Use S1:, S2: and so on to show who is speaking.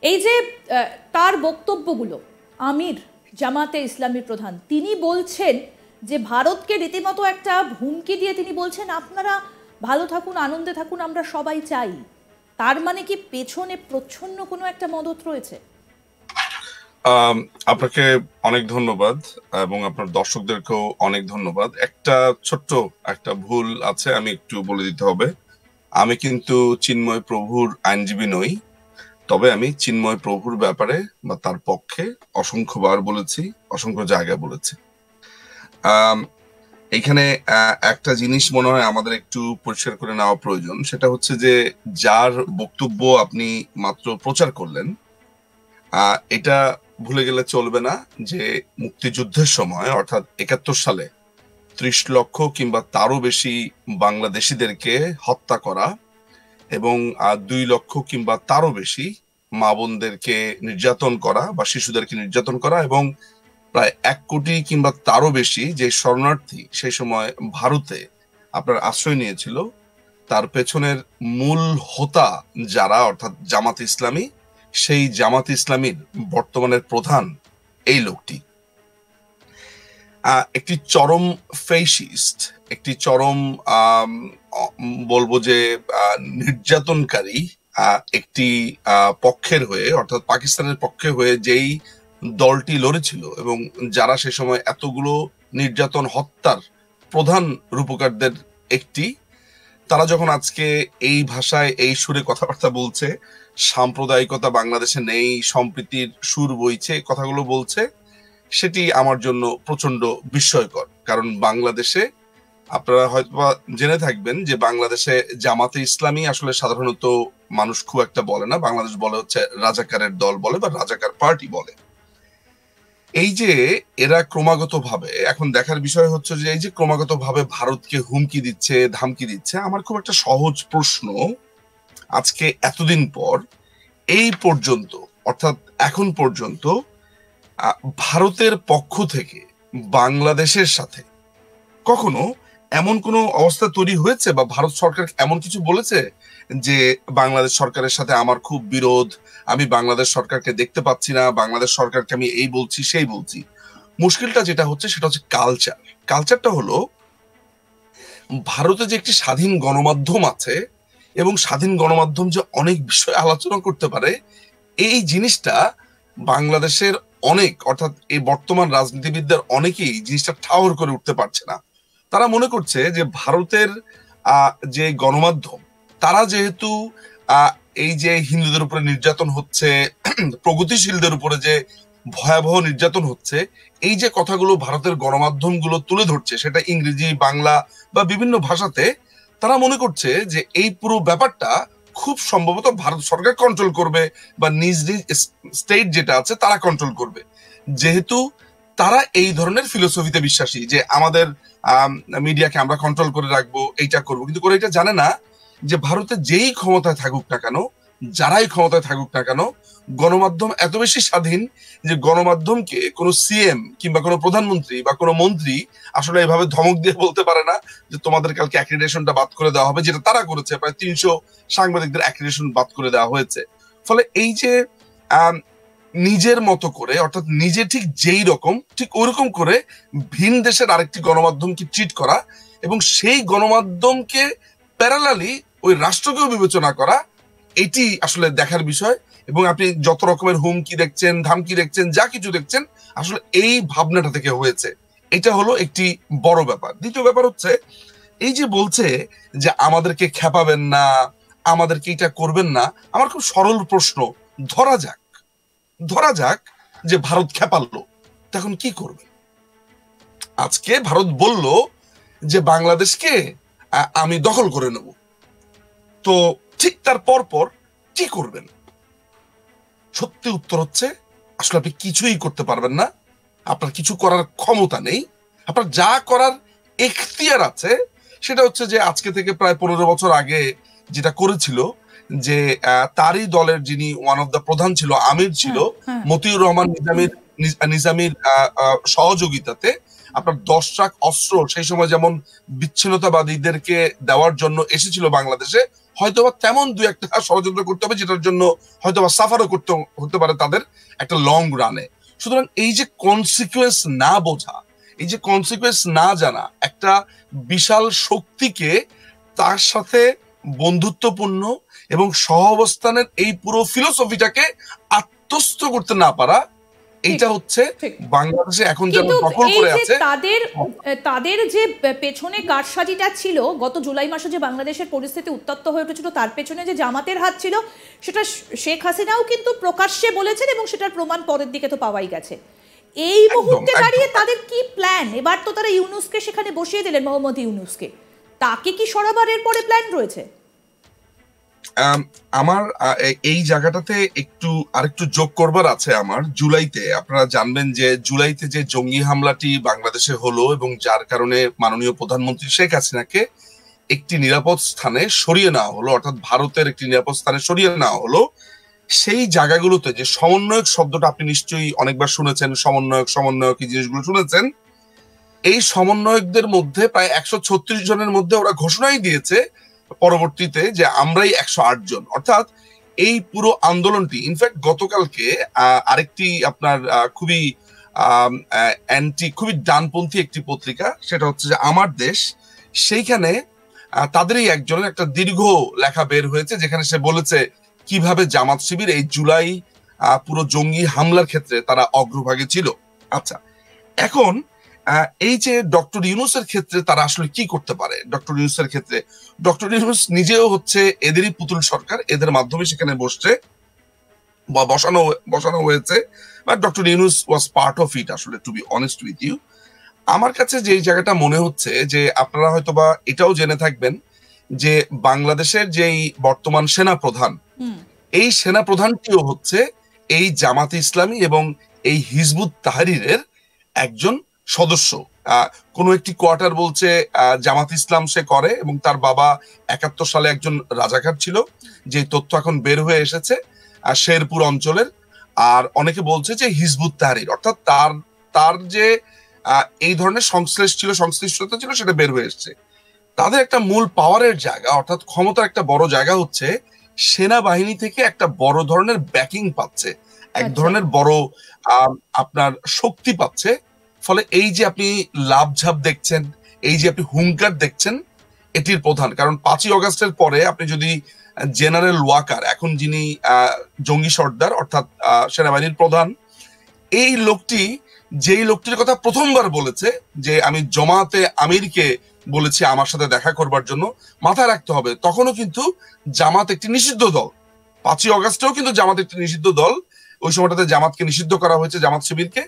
S1: এই যে তার বক্তব্যগুলো, আমির জামাতে ইসলামীর প্রধান তিনি বলছেন যে ভারতকে রীতিমতো একটা হুমকি দিয়ে তিনি বলছেন আপনারা ভালো থাকুন, আনন্দে থাকুন, আমরা সবাই চাই। তার মানে কি পেছনে প্রচ্ছন্ন কোনো একটা মদত রয়েছে?
S2: আপনাকে অনেক ধন্যবাদ এবং আপনার দর্শকদেরকেও অনেক ধন্যবাদ। একটা ছোট্ট একটা ভুল আছে, আমি একটু বলে দিতে হবে। আমি কিন্তু চিন্ময় প্রভুর আইনজীবী নই, তবে আমি চিন্ময় প্রভুর ব্যাপারে বা তার পক্ষে অসংখ্যবার বলেছি, অসংখ্য জায়গায় বলেছি। এখানে একটা জিনিস মনে হয় আমাদের একটু পরিষ্কার করে নেওয়া প্রয়োজন, সেটা হচ্ছে যে যার বক্তব্য আপনি মাত্র প্রচার করলেন, এটা ভুলে গেলে চলবে না যে মুক্তিযুদ্ধের সময় অর্থাৎ ৭১ সালে ৩০ লক্ষ কিংবা তারও বেশি বাংলাদেশিদেরকে হত্যা করা এবং ২ লক্ষ কিংবা তারও বেশি মা বোনদেরকে নির্যাতন করা বা শিশুদেরকে নির্যাতন করা এবং প্রায় ১ কোটি কিংবা তারও বেশি যে শরণার্থী সেই সময় ভারতে আপনার আশ্রয় নিয়েছিল, তার পেছনের মূল হোতা যারা অর্থাৎ জামাত ইসলামী, সেই জামাত ইসলামীর বর্তমানের প্রধান এই লোকটি একটি চরম ফেসিস্ট, একটি চরম বলবো যে নির্যাতনকারী একটি পক্ষের হয়ে অর্থাৎ পাকিস্তানের পক্ষে হয়ে যেই দলটি লড়েছিল এবং যারা সে সময় এতগুলো নির্যাতন হত্যার প্রধান রূপকারদের একটি, তারা যখন আজকে এই ভাষায় এই সুরে কথাবার্তা বলছে, সাম্প্রদায়িকতা বাংলাদেশে নেই, সম্প্রীতির সুর বইছে, কথাগুলো বলছে, সেটি আমার জন্য প্রচন্ড বিস্ময়কর। কারণ বাংলাদেশে আপনারা হয়তো জেনে থাকবেন যে বাংলাদেশে জামাতে ইসলামী আসলে সাধারণত মানুষ খুব একটা বলে না, বাংলাদেশ বলে হচ্ছে রাজাকারের দল বলে বা রাজাকার পার্টি বলে। এই যে এরা ক্রমাগত ভাবে, এখন দেখার বিষয় হচ্ছে যে এই যে ক্রমাগত ভাবে ভারতকে হুমকি দিচ্ছে, ধামকি দিচ্ছে, আমার খুব একটা সহজ প্রশ্ন, আজকে এতদিন পর এই পর্যন্ত অর্থাৎ এখন পর্যন্ত ভারতের পক্ষ থেকে বাংলাদেশের সাথে কখনো এমন কোনো অবস্থা তৈরি হয়েছে বা ভারত সরকার এমন কিছু বলেছে যে বাংলাদেশ সরকারের সাথে আমার খুব বিরোধ, আমি বাংলাদেশ সরকারকে দেখতে পাচ্ছি না, বাংলাদেশ সরকারকে আমি এই বলছি সেই বলছি? মুশকিলটা যেটা হচ্ছে সেটা হচ্ছে কালচার। কালচারটা হলো ভারতে যে একটি স্বাধীন গণমাধ্যম আছে এবং স্বাধীন গণমাধ্যম যে অনেক বিষয় আলোচনা করতে পারে, এই জিনিসটা বাংলাদেশের অনেক অর্থাৎ এই বর্তমান রাজনীতিবিদদের অনেকেই জিনিসটা ঠাউর করে উঠতে পারছে না। তারা মনে করছে যে ভারতের যে গণমাধ্যম, তারা যেহেতু এই যে হিন্দুদের উপরে নির্যাতন হচ্ছে, প্রগতিশীলদের উপরে যে ভয়াবহ নির্যাতন হচ্ছে, এই যে কথাগুলো ভারতের গণমাধ্যমগুলো তুলে ধরছে, সেটা ইংরেজি, বাংলা বা বিভিন্ন ভাষাতে, তারা মনে করছে যে এই পুরো ব্যাপারটা খুব সম্ভবত ভারত সরকার কন্ট্রোল করবে বা নিজ নিজ স্টেট যেটা আছে তারা কন্ট্রোল করবে, যেহেতু তারা এই ধরনের ফিলোসফিতে বিশ্বাসী যে আমাদের মিডিয়াকে আমরা কন্ট্রোল করে রাখবো, এইটা করবো। কিন্তু করে এটা জানে না যে ভারতে যেই ক্ষমতায় থাকুক না কেন, যারাই ক্ষমতায় থাকুক না কেন, গণমাধ্যম এত বেশি স্বাধীন যে গণমাধ্যমকে কোনো সিএম কিংবা কোনো প্রধানমন্ত্রী বা কোনো মন্ত্রী আসলে এভাবে ধমক দিয়ে বলতে পারে না যে তোমাদের কালকে অ্যাক্রিডিটেশনটা বাদ করে দেওয়া হবে, যেটা তারা করেছে। প্রায় ৩০০ সাংবাদিকদের অ্যাক্রিডিটেশন বাদ করে দেওয়া হয়েছে। ফলে এই যে নিজের মতো করে অর্থাৎ নিজে ঠিক যেই রকম ঠিক ওইরকম করে ভিন দেশের আরেকটি গণমাধ্যমকে ট্রিট করা এবং সেই গণমাধ্যমকে প্যারালালি ওই রাষ্ট্রকেও বিবেচনা করা, এটি আসলে দেখার বিষয়। এবং আপনি যত রকমের হুমকি দেখছেন, ধামকি দেখছেন, যা কিছু দেখছেন, আসলে এই ভাবনাটা থেকে হয়েছে। এটা হলো একটি বড় ব্যাপার। দ্বিতীয় ব্যাপার হচ্ছে এই যে বলছে যে আমাদেরকে খেপাবেন না, আমাদেরকে এটা করবেন না। আমার খুব সরল প্রশ্ন, ধরা যাক যে ভারত খেপালো, তখন কি করবে? আজকে ভারত বলল যে বাংলাদেশকে আমি দখল করে নেব, তো ঠিক তার পর কি করবেন? সত্যি উত্তর হচ্ছে আসলে আপনি কিছুই করতে পারবেন না, আপনার কিছু করার ক্ষমতা নেই। আপনার যা করার এখতিয়ার আছে সেটা হচ্ছে যে আজকে থেকে প্রায় ১৫ বছর আগে যেটা করেছিল, যে তারই দলের যিনি ওয়ান অফ দ্য প্রধান ছিল, আমির ছিল, মতিউর রহমান নিজামীর সহযোগিতাতে আপনার ১০ ট্রাক অস্ত্র সেই সময় যেমন বিচ্ছিন্নতাবাদীদেরকে দেওয়ার জন্য এসেছিল বাংলাদেশে, হয়তোবা তেমন দু একটা ষড়যন্ত্র করতে হবে, যেটার জন্য হয়তোবা সাফারও করতে হতে পারে তাদের একটা লং রানে। সুতরাং এই যে কনসিকুয়েন্স না বোঝা, এই যে কনসিকুয়েন্স না জানা, একটা বিশাল শক্তিকে তার সাথে বন্ধুত্বপূর্ণ এবং সহাবস্থানের এই পুরো ফিলোসফিটাকে আত্মস্থ করতে না পারা, এইটা হচ্ছে বাংলাদেশে এখন যারা দখল করে আছে
S1: তাদের যে পেছনে কারসাজিটা ছিল গত জুলাই মাসে, যে বাংলাদেশের পরিস্থিতি উত্তপ্ত হয়ে উঠেছিল, তার পেছনে যে জামাতের হাত ছিল সেটা শেখ হাসিনাও কিন্তু প্রকাশ্যে বলেছেন এবং সেটার প্রমাণ পরের দিকে তো পাওয়াই গেছে। এই মুহূর্তে দাঁড়িয়ে তাদের কি প্ল্যান? এবার তো তারা ইউনূসকে সেখানে বসিয়ে দিলেন, মোহাম্মদ ইউনূসকে, তাকে কি সরাবার এরপরে প্ল্যান রয়েছে?
S2: আমার এই জায়গাটাতে আরেকটু যোগ করবার আছে আমার। জুলাইতে আপনারা জানবেন যে জুলাইতে যে জঙ্গি হামলাটি বাংলাদেশে হলো এবং যার কারণে মাননীয় প্রধানমন্ত্রী শেখ হাসিনাকে একটি নিরাপদ স্থানে সরিয়ে নেওয়া হলো, অর্থাৎ ভারতের একটি নিরাপদ স্থানে সরিয়ে নেওয়া হলো, সেই জায়গাগুলোতে যে সমন্বয়ক শব্দটা আপনি নিশ্চয়ই অনেকবার শুনেছেন, সমন্বয়ক এই জিনিসগুলো শুনেছেন। এই সমন্বয়কদের মধ্যে প্রায় 136 জনের মধ্যে ওরা ঘোষণাই দিয়েছে পরবর্তীতে যে আমরাই 108 জন। অর্থাৎ এই পুরো আন্দোলনটি, ইনফ্যাক্ট গতকালকে আরেকটি আপনার খুবই খুবই ডানপন্থী একটি পত্রিকা, সেটা হচ্ছে যে আমার দেশ, সেইখানে তাদেরই একজনের একটা দীর্ঘ লেখা বের হয়েছে যেখানে সে বলেছে কিভাবে জামাত শিবির এই জুলাই পুরো জঙ্গি হামলার ক্ষেত্রে তারা অগ্রভাগে ছিল। আচ্ছা, এখন এই যে ডক্টর ইউনূসের ক্ষেত্রে তারা আসলে কি করতে পারে? ডক্টর ইউনূসের ক্ষেত্রে ডক্টর ইউনূস নিজেও হচ্ছে এদেরই পুতুল সরকার, এদের মাধ্যমে সেখানে বসছে বা বসানো হয়েছে, but doctor Yunus was part of it. আসলে to be honest with you, আমার কাছে যে জায়গাটা মনে হচ্ছে যে আপনারা হয়তোবা এটাও জেনে থাকবেন যে বাংলাদেশের যেই বর্তমান সেনা প্রধান, এই সেনা প্রধানটিও হচ্ছে এই জামাতে ইসলামী এবং এই হিজবুত তাহরিরের একজন সদস্য। কোন একটি কোয়ার্টার বলছে জামাত ইসলাম সে করে এবং তার বাবা 71 সালে একজন রাজাকার ছিল, যে তথ্য এখন বের হয়ে এসেছে শেরপুর অঞ্চলের। আর অনেকে বলছে যে হিজবুত তাহরির, অর্থাৎ তার যে এই ধরনের সংশ্লিষ্টতা ছিল সেটা বের হয়ে এসছে। তাদের একটা মূল পাওয়ারের জায়গা, অর্থাৎ ক্ষমতার একটা বড় জায়গা হচ্ছে সেনাবাহিনী থেকে একটা বড় ধরনের ব্যাকিং পাচ্ছে, এক ধরনের বড় আপনার শক্তি পাচ্ছে। ফলে এই যে আপনি লাভঝাপ দেখছেন, এই যে আপনি হুঙ্কার দেখছেন, এটির প্রধান কারণ 5ই অগাস্টের পরে আপনি যদি জেনারেল ওয়াকার, এখন যিনি জঙ্গি সর্দার অর্থাৎ সেনাবাহিনীর প্রধান, এই লোকটি যেই লোকটির কথা প্রথমবার বলেছে যে আমি জমাতে আমিরকে বলেছি আমার সাথে দেখা করবার জন্য, মাথায় রাখতে হবে তখনও কিন্তু জামাত একটি নিষিদ্ধ দল। 5ই অগাস্টেও কিন্তু জামাত একটি নিষিদ্ধ দল, ওই সময়টাতে জামাতকে নিষিদ্ধ করা হয়েছে, জামাত শিবিরকে।